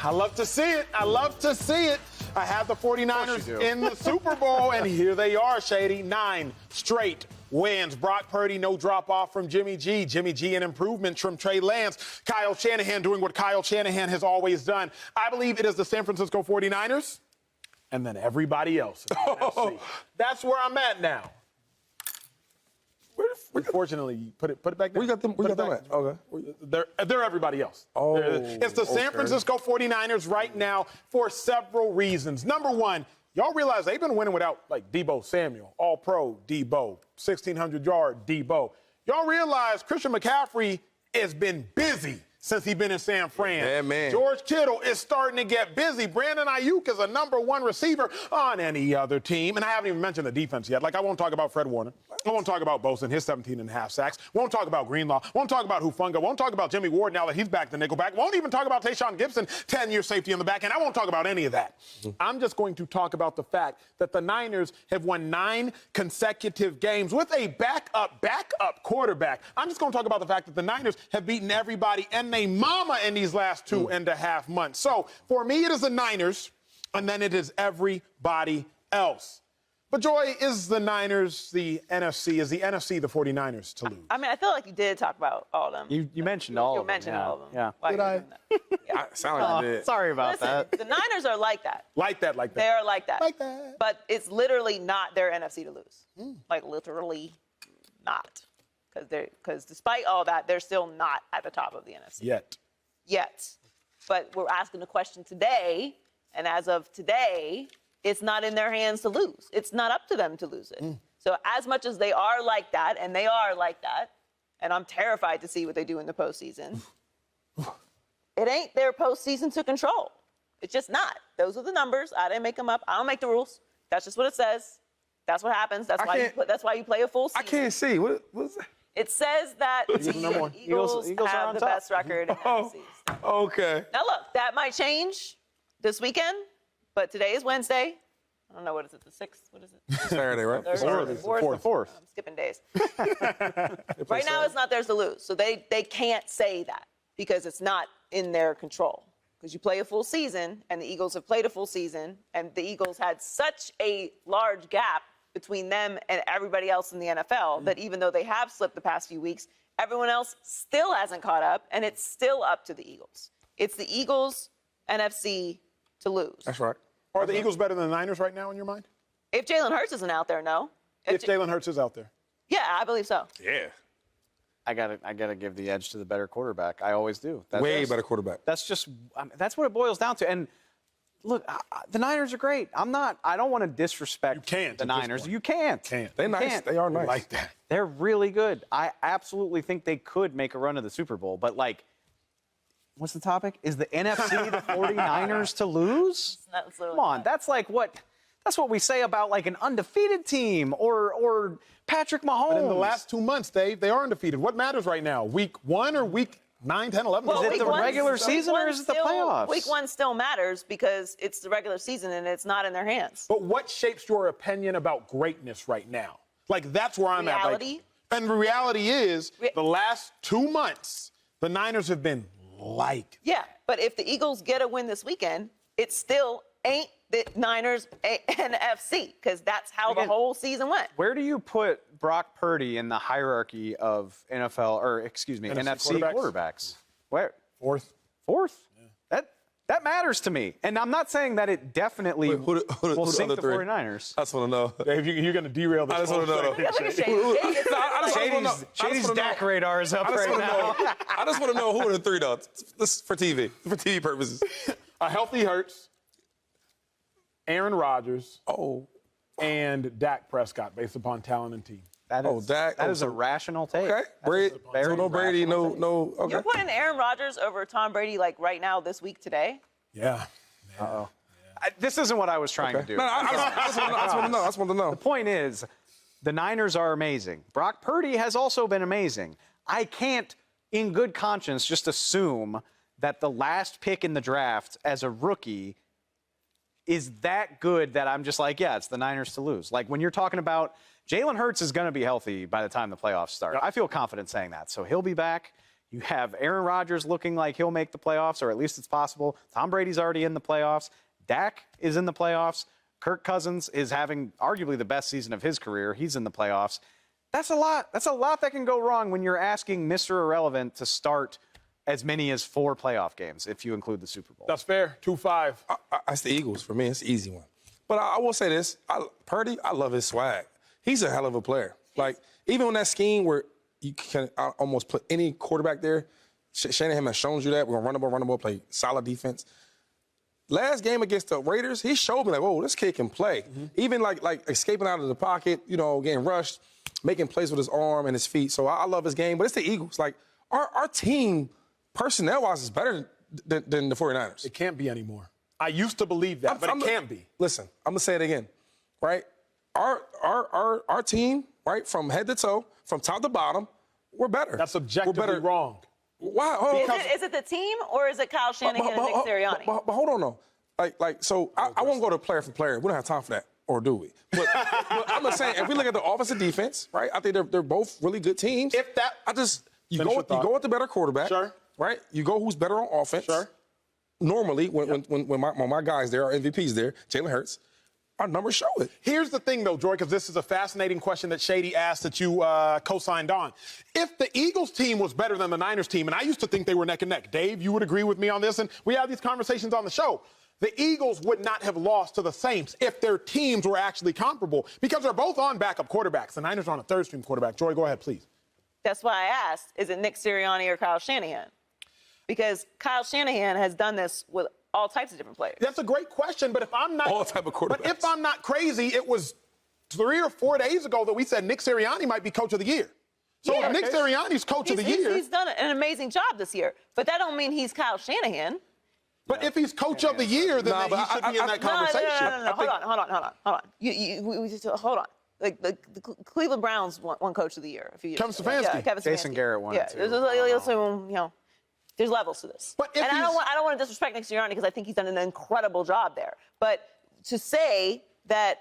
I love to see it. I love to see it. I have the 49ers in the Super Bowl, and here they are, Shady. 9 straight wins. Brock Purdy, no drop-off from Jimmy G. Jimmy G, an improvement from Trey Lance. Kyle Shanahan doing what Kyle Shanahan has always done. I believe it is the San Francisco 49ers and then everybody else. That's where I'm at now. Unfortunately, put it back there. We got them at? Okay. They're everybody else. Oh, it's the San Francisco 49ers right now for several reasons. Number one, y'all realize they've been winning without, like, Deebo Samuel, all-pro Deebo, 1,600-yard Deebo. Y'all realize Christian McCaffrey has been busy since he's been in San Fran. Yeah, man. George Kittle is starting to get busy. Brandon Ayuk is a number one receiver on any other team. And I haven't even mentioned the defense yet. Like, I won't talk about Fred Warner. I won't talk about Bosa and his 17.5 sacks. Won't talk about Greenlaw. Won't talk about Hufanga. Won't talk about Jimmy Ward now that he's back to nickelback. Won't even talk about Tayshaun Gibson, 10-year safety in the back. And I won't talk about any of that. I'm just going to talk about the fact that the Niners have won 9 consecutive games with a backup quarterback. I'm just going to talk about the fact that the Niners have beaten everybody and they mama in these last 2.5 months. So for me, it is the Niners, and then it is everybody else. But, Joy, is the Niners the NFC? Is the NFC the 49ers to lose? I mean, I feel like you did talk about all of them. You mentioned all of them. You mentioned all of them. Yeah. Why did I? I sound like you did. Sorry about Listen, that. the Niners are like that. Like that. They are like that. Like that. But it's literally not their NFC to lose. Like, literally not. Because despite all that, they're still not at the top of the NFC. Yet. But we're asking the question today, and as of today, it's not in their hands to lose. It's not up to them to lose it. So as much as they are like that, and they are like that, and I'm terrified to see what they do in the postseason, it ain't their postseason to control. It's just not. Those are the numbers. I didn't make them up. I don't make the rules. That's just what it says. That's what happens. That's why you play a full season. I can't see. What's that? It says that the Eagles have the best record in NFC. Okay. Now, look, that might change this weekend, but today is Wednesday. I don't know, what is it, the 6th? What is it? Saturday, right? Fourth. I'm skipping days. Right now, it's not theirs to lose. So they can't say that because it's not in their control. Because you play a full season, and the Eagles have played a full season, and the Eagles had such a large gap between them and everybody else in the NFL that even though they have slipped the past few weeks, everyone else still hasn't caught up, and it's still up to the Eagles. It's the Eagles' NFC to lose. That's right. Are the Eagles better than the Niners right now in your mind? If Jalen Hurts isn't out there, no. If Jalen Hurts is out there. Yeah, I believe so. Yeah. I gotta give the edge to the better quarterback. I always do. Way better quarterback. That's what it boils down to. And look, the Niners are great. I don't want to disrespect the Niners. You can't. They're nice. They are nice. Like that. They're really good. I absolutely think they could make a run to the Super Bowl. But, like, what's the topic? Is the NFC the 49ers to lose? Come on. That's like that's what we say about, like, an undefeated team or Patrick Mahomes. But in the last 2 months, Dave, they are undefeated. What matters right now? Week 1 or week 9, 10, 11? Well, is it the regular season or is it the playoffs? Week 1 still matters because it's the regular season and it's not in their hands. But what shapes your opinion about greatness right now? Like, that's where I'm at. Reality? And the reality is, the last 2 months, the Niners have been like. Yeah, but if the Eagles get a win this weekend, it still ain't the Niners NFC because that's how the whole season went. Where do you put Brock Purdy in the hierarchy of NFC quarterbacks? Where? Fourth. Yeah. That matters to me. And I'm not saying that it definitely will sink the 49ers. I just want to know. Dave, you're going to derail this. I just want to know. Shady's DAC radar is up right now. I just want to know who are the 3, though. This is for TV purposes. A healthy Hurts, Aaron Rodgers, and Dak Prescott, based upon talent and team. That is a rational take. Okay. So no Brady, no. Okay. You're putting Aaron Rodgers over Tom Brady like right now, this week, today? Yeah. Uh-oh. This isn't what I was trying to do. No, I just want to know. The point is, the Niners are amazing. Brock Purdy has also been amazing. I can't, in good conscience, just assume that the last pick in the draft as a rookie is that good that I'm just like, yeah, it's the Niners to lose. Like, when you're talking about Jalen Hurts is going to be healthy by the time the playoffs start. I feel confident saying that. So he'll be back. You have Aaron Rodgers looking like he'll make the playoffs, or at least it's possible. Tom Brady's already in the playoffs. Dak is in the playoffs. Kirk Cousins is having arguably the best season of his career. He's in the playoffs. That's a lot. That's a lot that can go wrong when you're asking Mr. Irrelevant to start as many as 4 playoff games, if you include the Super Bowl. That's fair. 2-5. That's the Eagles for me. It's the easy one. But I will say this. Purdy, I love his swag. He's a hell of a player. Like, even on that scheme where you can almost put any quarterback there, Shanahan has shown you that. We're going to run the ball, play solid defense. Last game against the Raiders, he showed me, like, whoa, this kid can play. Even, like escaping out of the pocket, getting rushed, making plays with his arm and his feet. So I love his game. But it's the Eagles. Like, our team, personnel-wise, is better than the 49ers. It can't be anymore. I used to believe that, but it can't be. Listen, I'm going to say it again, right? Our team, right, from head to toe, from top to bottom, we're better. That's objectively wrong. Why? Is it the team or is it Kyle Shanahan and Nick Sirianni? But hold on, though. So I won't go to player for player. We don't have time for that, or do we? But I'm just saying, if we look at the offensive defense, right, I think they're both really good teams. You go with the better quarterback. Sure. Right? You go who's better on offense. Sure. Normally, when my guys there, our MVPs there, Jalen Hurts, our numbers show it. Here's the thing, though, Joy, because this is a fascinating question that Shady asked that you co-signed on. If the Eagles team was better than the Niners team, and I used to think they were neck and neck, Dave, you would agree with me on this, and we have these conversations on the show. The Eagles would not have lost to the Saints if their teams were actually comparable because they're both on backup quarterbacks. The Niners are on a third-string quarterback. Joy, go ahead, please. That's why I asked, is it Nick Sirianni or Kyle Shanahan? Because Kyle Shanahan has done this with all types of different players. That's a great question, but if I'm not... All type of quarterbacks. But if I'm not crazy, it was 3 or 4 days ago that we said Nick Sirianni might be coach of the year. So if Nick Sirianni's coach of the year... He's done an amazing job this year, but that don't mean he's Kyle Shanahan. But if he's coach of the year, then he should be in that conversation. No. Hold on. Hold on. Like the Cleveland Browns won coach of the year a few years Kevin ago. Stefanski. Yeah, Kevin Stefanski. Jason Garrett won it, too. There's levels to this. But if I don't want to disrespect Nick Sirianni because I think he's done an incredible job there. But to say that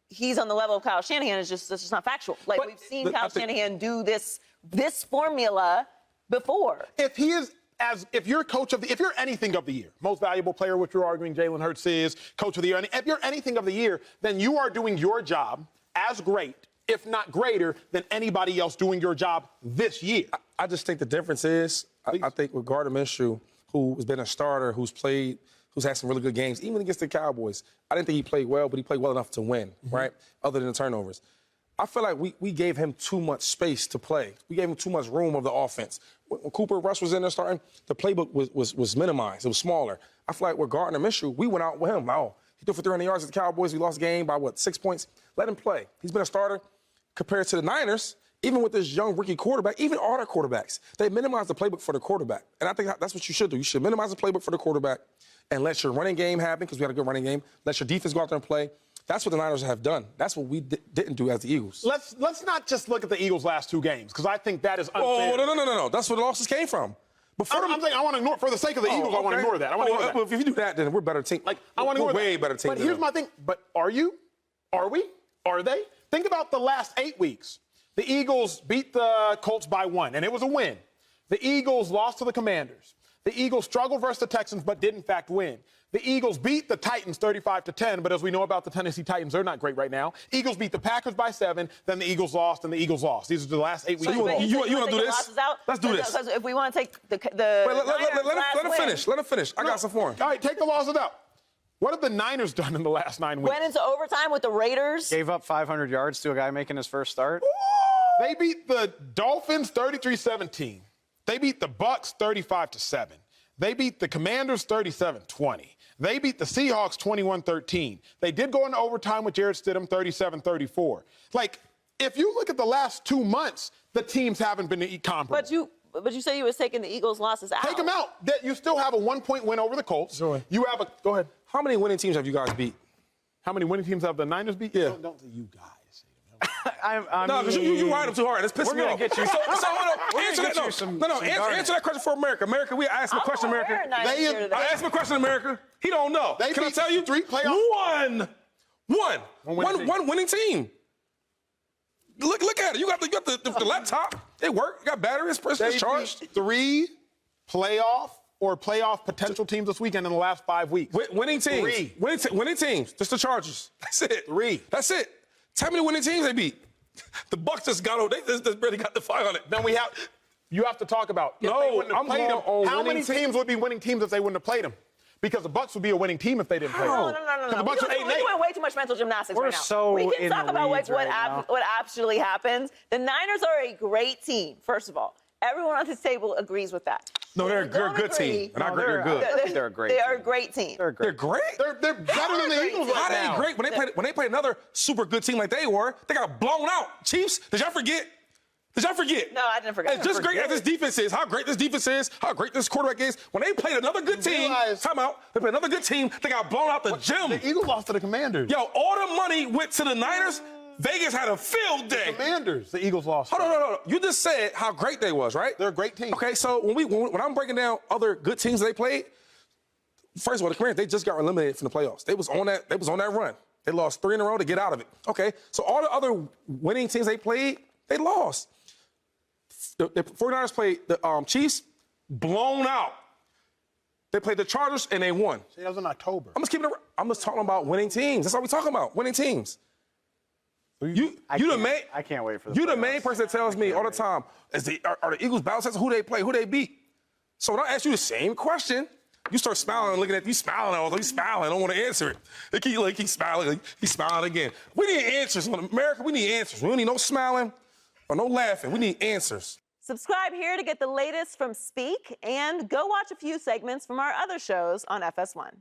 he's on the level of Kyle Shanahan is just not factual. Like, we've seen Kyle Shanahan do this formula before. If you're if you're anything of the year, most valuable player, which you're arguing Jalen Hurts is, coach of the year, and if you're anything of the year, then you are doing your job as great, if not greater, than anybody else doing your job this year. I just think the difference is, I think with Gardner Minshew, who has been a starter, who's had some really good games, even against the Cowboys, I didn't think he played well, but he played well enough to win, right? Other than the turnovers. I feel like we gave him too much space to play. We gave him too much room of the offense. When Cooper Rush was in there starting, the playbook was minimized. It was smaller. I feel like with Gardner Minshew, we went out with him. Oh, he threw for 300 yards at the Cowboys. We lost the game by, 6 points? Let him play. He's been a starter. Compared to the Niners, even with this young rookie quarterback, even all their quarterbacks, they minimize the playbook for the quarterback. And I think that's what you should do. You should minimize the playbook for the quarterback and let your running game happen, because we had a good running game. Let your defense go out there and play. That's what the Niners have done. That's what we didn't do as the Eagles. Let's not just look at the Eagles' last 2 games, because I think that is unfair. Oh, no. That's where the losses came from. I'm saying I want to ignore, for the sake of the Eagles, I want to ignore that. I want to ignore that. Well, if you do that, then we're a better team. I want to ignore way that. better team. But here's my thing. But are you? Are we? Are they? Think about the last 8 weeks. The Eagles beat the Colts by 1, and it was a win. The Eagles lost to the Commanders. The Eagles struggled versus the Texans, but did in fact win. The Eagles beat the Titans 35-10, but as we know about the Tennessee Titans, they're not great right now. Eagles beat the Packers by 7, then the Eagles lost, and the Eagles lost. These are the last 8 weeks. You want to do this? Let's do this. Because if we want to take the let him finish. Let him finish. I got some for him. All right, take the losses out. What have the Niners done in the last 9 weeks? Went into overtime with the Raiders. Gave up 500 yards to a guy making his first start. They beat the Dolphins 33-17. They beat the Bucks 35-7. They beat the Commanders 37-20. They beat the Seahawks 21-13. They did go into overtime with Jarrett Stidham 37-34. Like, if you look at the last 2 months, the teams haven't been comparable. But you say you was taking the Eagles' losses out. Take them out. You still have a 1-point win over the Colts. Sure. You have go ahead. How many winning teams have you guys beat? How many winning teams have the Niners beat? Yeah. Don't say you guys. No, because you ride them too hard. It's pissing me off. We're going to get you. Answer that question for America. America, we asked him a question, America. I asked him a question, America. He don't know. Can I tell you? 3 playoffs. One winning team. Look at it. You got the laptop. They work. They got batteries. It's charged. beat 3 playoff potential teams this weekend in the last 5 weeks. Winning teams. 3. Winning teams. Just the Chargers. That's it. 3. That's it. Tell me the winning teams they beat. The Bucs just got they just barely got the 500. Then you have to talk about if No, they wouldn't have I'm played them. going on How many winning teams would be winning teams if they wouldn't have played them? Because the Bucs would be a winning team if they didn't play them. No. The Bucs are 8-8. We're doing way too much mental gymnastics We're right now. so we can in talk the about weeds right what actually happens. The Niners are a great team, first of all. Everyone on this table agrees with that. No, they're a good team. And I agree they're good. They're a great They team. are a great team. They're great. They're great? They're better than the Eagles How right now. they great? When they play another super good team like they were, they got blown out. Chiefs, did y'all forget? No, I didn't forget. As just great as this defense is, how great this defense is, how great this quarterback is, when they played another good team, they played another good team, they got blown out the gym. The Eagles lost to the Commanders. Yo, all the money went to the Niners. Vegas had a field day. Commanders. The Eagles lost. Hold on. You just said how great they was, right? They're a great team. Okay, so when I'm breaking down other good teams they played, first of all, the Commanders, they just got eliminated from the playoffs. They was on that run. They lost 3 in a row to get out of it. Okay, so all the other winning teams they played, they lost. The 49ers played the Chiefs, blown out. They played the Chargers, and they won. See, that was in October. I'm just talking about winning teams. That's all we're talking about, winning teams. I can't wait for the You the playoffs. main person that tells me all the time, are the Eagles balanced? Who they play, who they beat? So when I ask you the same question, you start smiling and looking at you smiling. I don't want to answer it. They keep smiling. He's smiling again. We need answers. In America, we need answers. We don't need no smiling or no laughing. We need answers. Subscribe here to get the latest from Speak and go watch a few segments from our other shows on FS1.